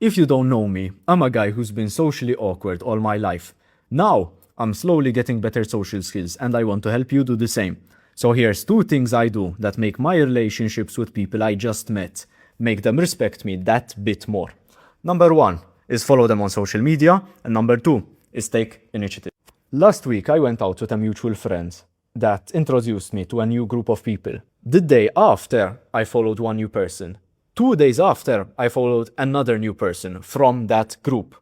If you don't know me, I'm a guy who's been socially awkward all my life. Now, I'm slowly getting better social skills and I want to help you do the same. So here's 2 things I do that make my relationships with people I just met, make them respect me that bit more. Number 1 is follow them on social media, and number 2 is take initiative. Last week I went out with a mutual friend that introduced me to a new group of people. The day after, I followed one new person. 2 days after, I followed another new person from that group.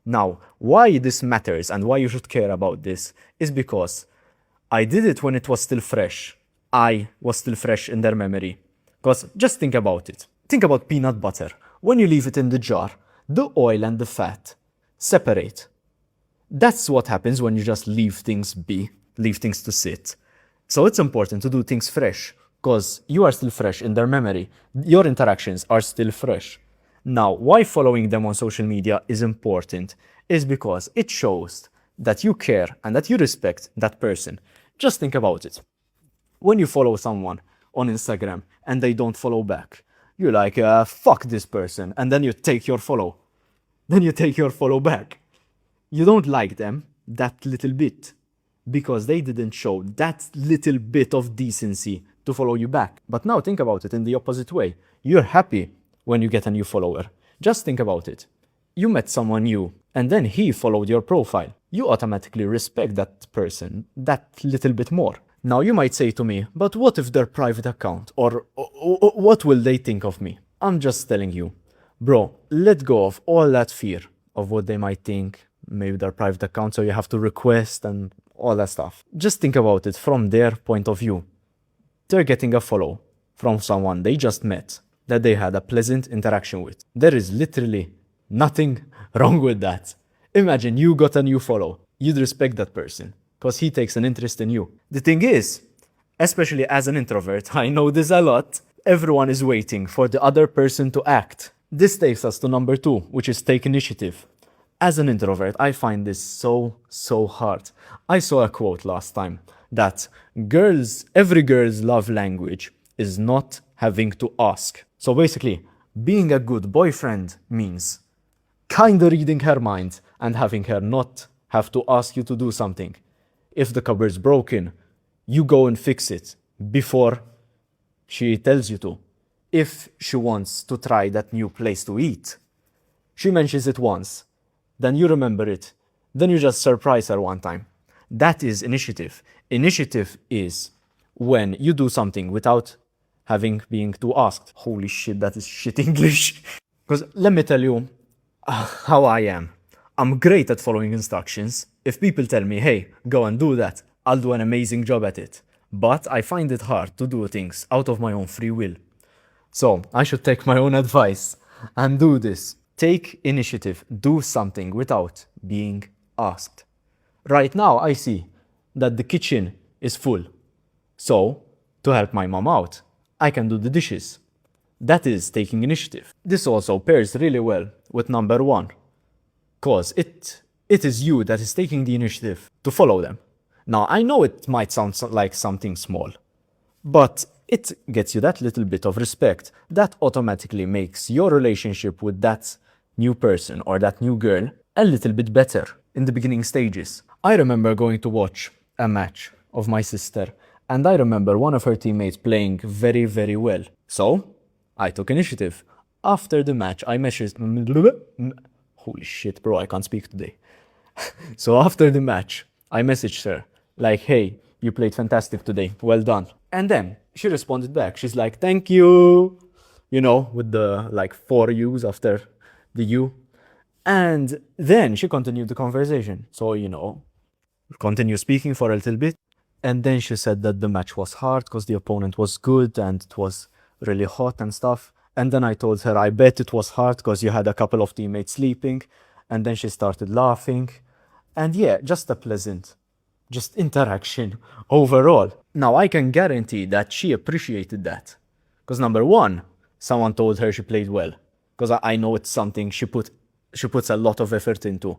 Now, why this matters and why you should care about this is because I did it when it was still fresh. I was still fresh in their memory. Because just think about it. Think about peanut butter. When you leave it in the jar, the oil and the fat separate. That's what happens when you just leave things be, leave things to sit. So it's important to do things fresh, because you are still fresh in their memory. Your interactions are still fresh. Now, why following them on social media is important is because it shows that you care and that you respect that person. Just think about it. When you follow someone on Instagram and they don't follow back, you're like, fuck this person, and then you take your follow. Then you take your follow back. You don't like them that little bit because they didn't show that little bit of decency to follow you back. But now think about it in the opposite way. You're happy when you get a new follower. Just think about it. You met someone new and then he followed your profile. You automatically respect that person that little bit more. Now you might say to me, but what if their private account? Or what will they think of me? I'm just telling you, bro, let go of all that fear of what they might think, maybe their private account, so you have to request and all that stuff. Just think about it from their point of view. They're getting a follow from someone they just met that they had a pleasant interaction with. There is literally nothing wrong with that. Imagine you got a new follow. You'd respect that person because he takes an interest in you. The thing is, especially as an introvert, I know this a lot, everyone is waiting for the other person to act. This takes us to number 2, which is take initiative. As an introvert, I find this so hard. I saw a quote last time that every girl's love language is not having to ask. So basically, being a good boyfriend means kinda reading her mind and having her not have to ask you to do something. If the cupboard's broken, you go and fix it before she tells you to. If she wants to try that new place to eat, she mentions it once, then you remember it, then you just surprise her one time. That is initiative. Initiative is when you do something without being too asked. Holy shit, that is shit English. Because let me tell you how I am. I'm great at following instructions. If people tell me, hey, go and do that, I'll do an amazing job at it. But I find it hard to do things out of my own free will. So I should take my own advice and do this. Take initiative. Do something without being asked. Right now, I see that the kitchen is full. So, to help my mom out, I can do the dishes. That is taking initiative. This also pairs really well with number 1. Because it is you that is taking the initiative to follow them. Now, I know it might sound like something small, but it gets you that little bit of respect that automatically makes your relationship with that new person or that new girl a little bit better in the beginning stages. I remember going to watch a match of my sister, and I remember one of her teammates playing very, very well. So, I took initiative. After the match, I messaged... Holy shit, bro, I can't speak today. So after the match, I messaged her, like, hey, you played fantastic today, well done. And then she responded back. She's like, thank you, with the 4 U's after the U. And then she continued the conversation. So, continue speaking for a little bit. And then she said that the match was hard because the opponent was good and it was really hot and stuff. And then I told her, I bet it was hard because you had a couple of teammates sleeping. And then she started laughing. And yeah, just a pleasant, interaction overall. Now I can guarantee that she appreciated that. Because number 1, someone told her she played well. Because I know it's something she puts a lot of effort into.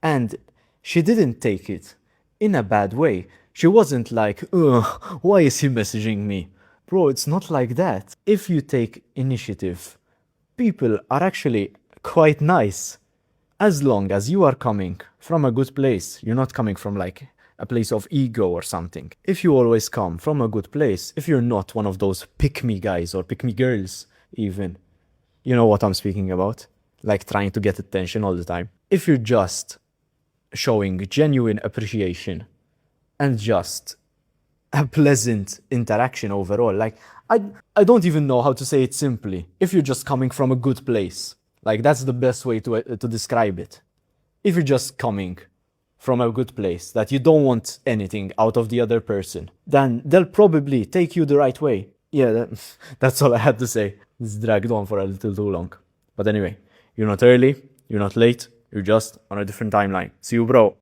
And she didn't take it in a bad way. She wasn't like, ugh, why is he messaging me? Bro, it's not like that. If you take initiative, people are actually quite nice. As long as you are coming from a good place, you're not coming from like a place of ego or something. If you always come from a good place, if you're not one of those pick me guys or pick me girls, even, you know what I'm speaking about, like trying to get attention all the time. If you're just showing genuine appreciation and just a pleasant interaction overall, like I don't even know how to say it simply. If you're just coming from a good place, like that's the best way to describe it. If you're just coming from a good place, that you don't want anything out of the other person, then they'll probably take you the right way. Yeah, that's all I had to say. This dragged on for a little too long. But anyway, you're not early, you're not late, you're just on a different timeline. See you, bro.